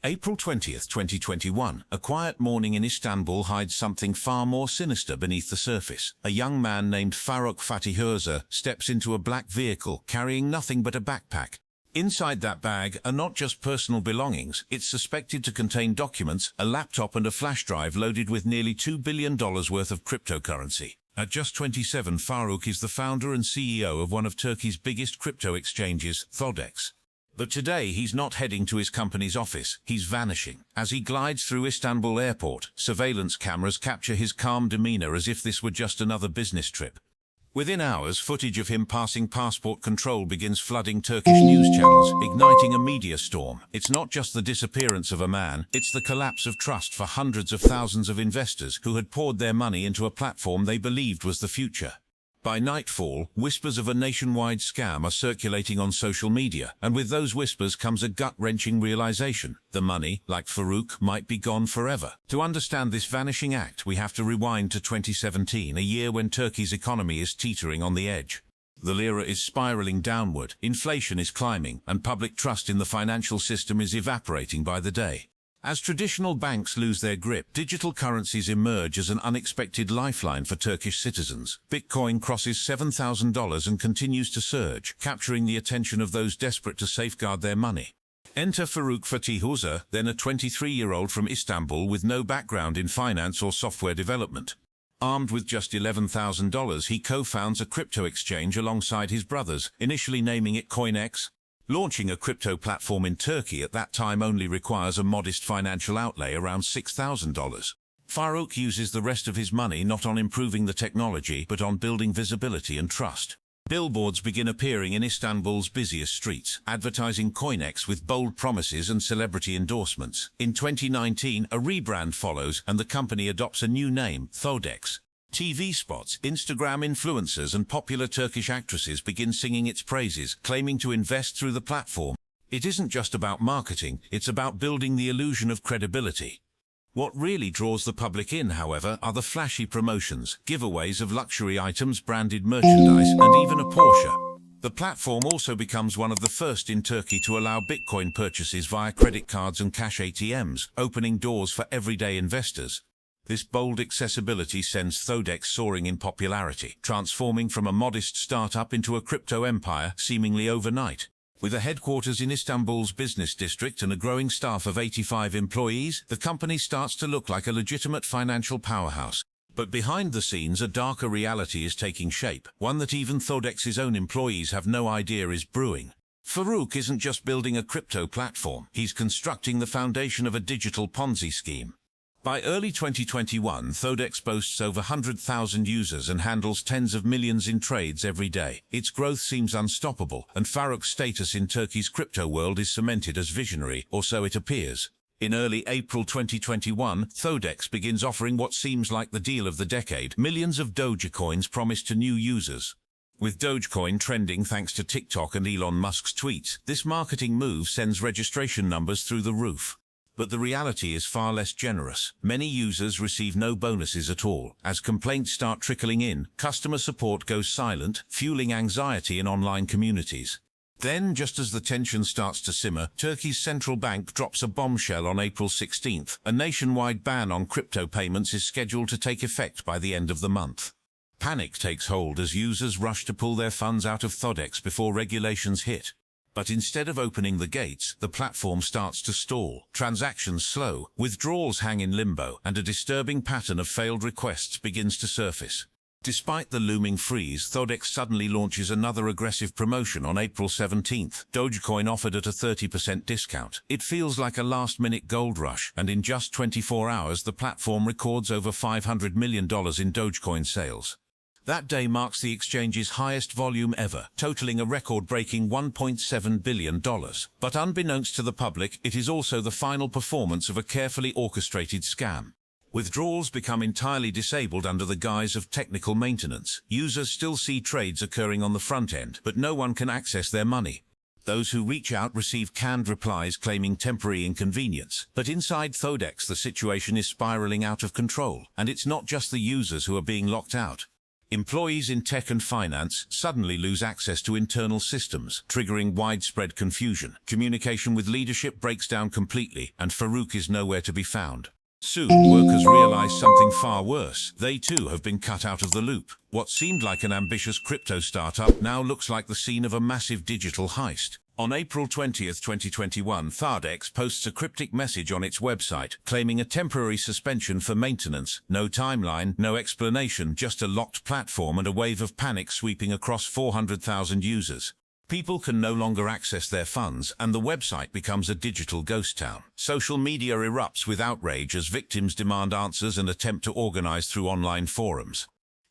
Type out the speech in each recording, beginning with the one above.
April 20th, 2021. A quiet morning in Istanbul hides something far more sinister beneath the surface. A young man named Faruk Fatih Özer steps into a black vehicle carrying nothing but a backpack. Inside that bag are not just personal belongings, it's suspected to contain documents, a laptop and a flash drive loaded with nearly $2 billion worth of cryptocurrency. At just 27, Faruk is the founder and CEO of one of Turkey's biggest crypto exchanges, Thodex. But today he's not heading to his company's office, he's vanishing. As he glides through Istanbul airport, surveillance cameras capture his calm demeanor as if this were just another business trip. Within hours, footage of him passing passport control begins flooding Turkish news channels, igniting a media storm. It's not just the disappearance of a man, it's the collapse of trust for hundreds of thousands of investors who had poured their money into a platform they believed was the future. By nightfall, whispers of a nationwide scam are circulating on social media, and with those whispers comes a gut-wrenching realization. The money, like Faruk, might be gone forever. To understand this vanishing act, we have to rewind to 2017, a year when Turkey's economy is teetering on the edge. The lira is spiraling downward, inflation is climbing, and public trust in the financial system is evaporating by the day. As traditional banks lose their grip, digital currencies emerge as an unexpected lifeline for Turkish citizens. Bitcoin crosses $7,000 and continues to surge, capturing the attention of those desperate to safeguard their money. Enter Faruk Fatih Özer, then a 23-year-old from Istanbul with no background in finance or software development. Armed with just $11,000, he co-founds a crypto exchange alongside his brothers, initially naming it CoinX. Launching a crypto platform in Turkey at that time only requires a modest financial outlay around $6,000. Faruk uses the rest of his money not on improving the technology but on building visibility and trust. Billboards begin appearing in Istanbul's busiest streets, advertising CoinX with bold promises and celebrity endorsements. In 2019, a rebrand follows and the company adopts a new name, Thodex. TV spots, Instagram influencers and popular Turkish actresses begin singing its praises, claiming to invest through the platform. It isn't just about marketing, it's about building the illusion of credibility. What really draws the public in, however, are the flashy promotions, giveaways of luxury items, branded merchandise, and even a Porsche. The platform also becomes one of the first in Turkey to allow Bitcoin purchases via credit cards and cash ATMs, opening doors for everyday investors. This bold accessibility sends Thodex soaring in popularity, transforming from a modest startup into a crypto empire seemingly overnight. With a headquarters in Istanbul's business district and a growing staff of 85 employees, the company starts to look like a legitimate financial powerhouse. But behind the scenes, a darker reality is taking shape, one that even Thodex's own employees have no idea is brewing. Faruk isn't just building a crypto platform, he's constructing the foundation of a digital Ponzi scheme. By early 2021, Thodex boasts over 100,000 users and handles tens of millions in trades every day. Its growth seems unstoppable, and Faruk's status in Turkey's crypto world is cemented as visionary, or so it appears. In early April 2021, Thodex begins offering what seems like the deal of the decade: millions of Dogecoins promised to new users. With Dogecoin trending thanks to TikTok and Elon Musk's tweets, this marketing move sends registration numbers through the roof. But the reality is far less generous. Many users receive no bonuses at all. As complaints start trickling in, customer support goes silent, fueling anxiety in online communities. Then, just as the tension starts to simmer, Turkey's central bank drops a bombshell on April 16th. A nationwide ban on crypto payments is scheduled to take effect by the end of the month. Panic takes hold as users rush to pull their funds out of Thodex before regulations hit. But instead of opening the gates, the platform starts to stall. Transactions slow, withdrawals hang in limbo, and a disturbing pattern of failed requests begins to surface. Despite the looming freeze, Thodex suddenly launches another aggressive promotion on April 17th. Dogecoin offered at a 30% discount. It feels like a last-minute gold rush, and in just 24 hours the platform records over $500 million in Dogecoin sales. That day marks the exchange's highest volume ever, totaling a record-breaking $1.7 billion. But unbeknownst to the public, it is also the final performance of a carefully orchestrated scam. Withdrawals become entirely disabled under the guise of technical maintenance. Users still see trades occurring on the front end, but no one can access their money. Those who reach out receive canned replies claiming temporary inconvenience. But inside Thodex, the situation is spiraling out of control, and it's not just the users who are being locked out. Employees in tech and finance suddenly lose access to internal systems, triggering widespread confusion. Communication with leadership breaks down completely, and Faruk is nowhere to be found. Soon, workers realize something far worse. They too have been cut out of the loop. What seemed like an ambitious crypto startup now looks like the scene of a massive digital heist. On April 20th, 2021, Thodex posts a cryptic message on its website, claiming a temporary suspension for maintenance. No timeline, no explanation, just a locked platform and a wave of panic sweeping across 400,000 users. People can no longer access their funds, and the website becomes a digital ghost town. Social media erupts with outrage as victims demand answers and attempt to organize through online forums.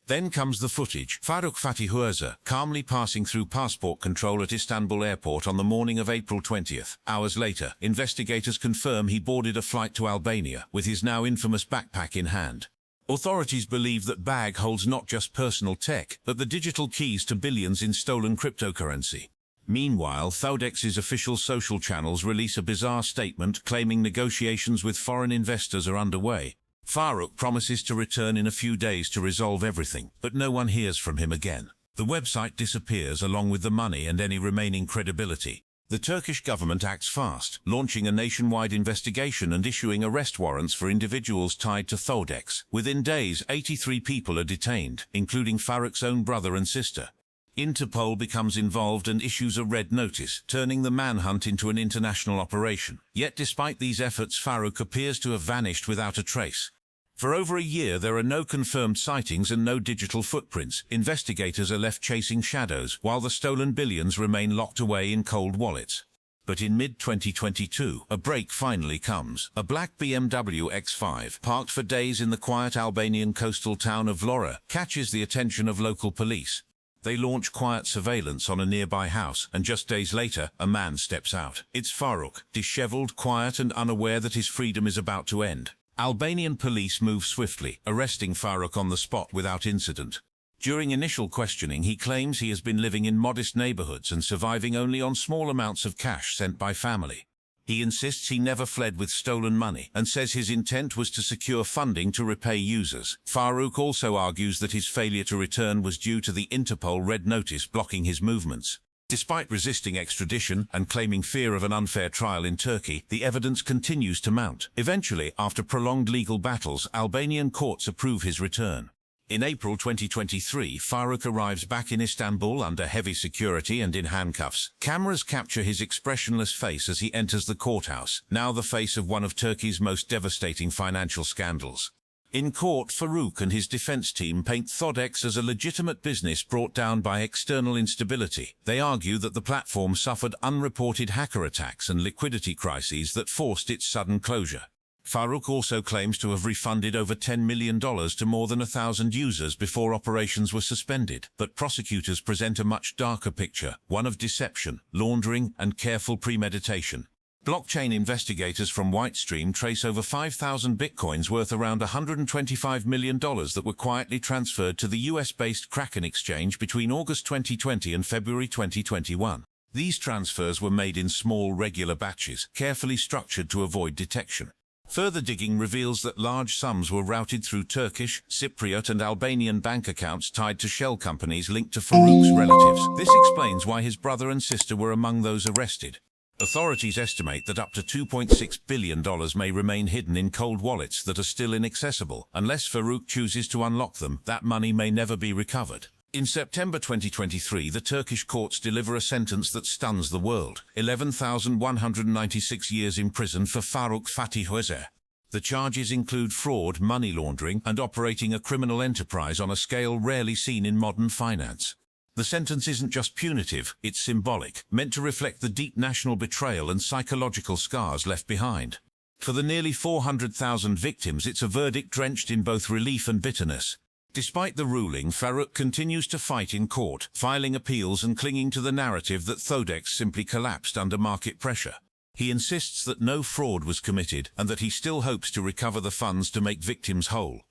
Then comes the footage. Fatih Özer, calmly passing through passport control at Istanbul airport on the morning of April 20th. Hours later, investigators confirm he boarded a flight to Albania, with his now infamous backpack in hand. Authorities believe that bag holds not just personal tech, but the digital keys to billions in stolen cryptocurrency. Meanwhile, Thodex's official social channels release a bizarre statement claiming negotiations with foreign investors are underway. Faruk promises to return in a few days to resolve everything, but no one hears from him again. The website disappears along with the money and any remaining credibility. The Turkish government acts fast, launching a nationwide investigation and issuing arrest warrants for individuals tied to Thodex. Within days, 83 people are detained, including Faruk's own brother and sister. Interpol becomes involved and issues a red notice, turning the manhunt into an international operation. Yet despite these efforts, Faruk appears to have vanished without a trace. For over a year, there are no confirmed sightings and no digital footprints. Investigators are left chasing shadows, while the stolen billions remain locked away in cold wallets. But in mid-2022, a break finally comes. A black BMW X5, parked for days in the quiet Albanian coastal town of Vlora, catches the attention of local police. They launch quiet surveillance on a nearby house, and just days later, a man steps out. It's Faruk, disheveled, quiet and unaware that his freedom is about to end. Albanian police move swiftly, arresting Faruk on the spot without incident. During initial questioning, he claims he has been living in modest neighborhoods and surviving only on small amounts of cash sent by family. He insists he never fled with stolen money and says his intent was to secure funding to repay users. Faruk also argues that his failure to return was due to the Interpol red notice blocking his movements. Despite resisting extradition and claiming fear of an unfair trial in Turkey, the evidence continues to mount. Eventually, after prolonged legal battles, Albanian courts approve his return. In April 2023, Faruk arrives back in Istanbul under heavy security and in handcuffs. Cameras capture his expressionless face as he enters the courthouse, now the face of one of Turkey's most devastating financial scandals. In court, Faruk and his defense team paint Thodex as a legitimate business brought down by external instability. They argue that the platform suffered unreported hacker attacks and liquidity crises that forced its sudden closure. Faruk also claims to have refunded over $10 million to more than 1,000 users before operations were suspended. But prosecutors present a much darker picture, one of deception, laundering, and careful premeditation. Blockchain investigators from Whitestream trace over 5,000 bitcoins worth around $125 million that were quietly transferred to the US-based Kraken exchange between August 2020 and February 2021. These transfers were made in small, regular batches, carefully structured to avoid detection. Further digging reveals that large sums were routed through Turkish, Cypriot and Albanian bank accounts tied to shell companies linked to Faruk's relatives. This explains why his brother and sister were among those arrested. Authorities estimate that up to $2.6 billion may remain hidden in cold wallets that are still inaccessible. Unless Faruk chooses to unlock them, that money may never be recovered. In September 2023, the Turkish courts deliver a sentence that stuns the world: 11,196 years in prison for Faruk Fatih Özer. The charges include fraud, money laundering, and operating a criminal enterprise on a scale rarely seen in modern finance. The sentence isn't just punitive, it's symbolic, meant to reflect the deep national betrayal and psychological scars left behind. For the nearly 400,000 victims, it's a verdict drenched in both relief and bitterness. Despite the ruling, Faruk continues to fight in court, filing appeals and clinging to the narrative that Thodex simply collapsed under market pressure. He insists that no fraud was committed and that he still hopes to recover the funds to make victims whole.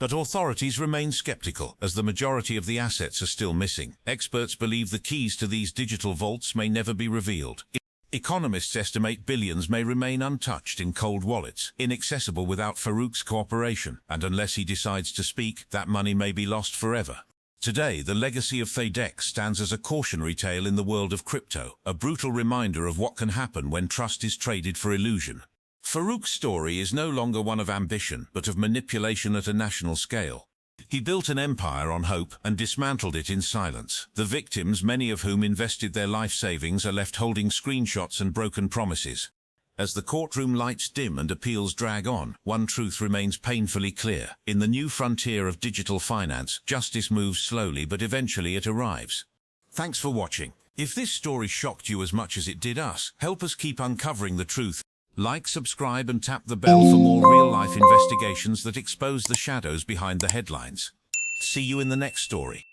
But authorities remain skeptical, as the majority of the assets are still missing. Experts believe the keys to these digital vaults may never be revealed. Economists estimate billions may remain untouched in cold wallets, inaccessible without Faruk's cooperation, and unless he decides to speak, that money may be lost forever. Today, the legacy of Thodex stands as a cautionary tale in the world of crypto, a brutal reminder of what can happen when trust is traded for illusion. Faruk's story is no longer one of ambition, but of manipulation at a national scale. He built an empire on hope and dismantled it in silence. The victims, many of whom invested their life savings, are left holding screenshots and broken promises. As the courtroom lights dim and appeals drag on, one truth remains painfully clear. In the new frontier of digital finance, justice moves slowly, but eventually it arrives. Thanks for watching. If this story shocked you as much as it did us, help us keep uncovering the truth. Like, subscribe, and tap the bell for more real-life investigations that expose the shadows behind the headlines. See you in the next story.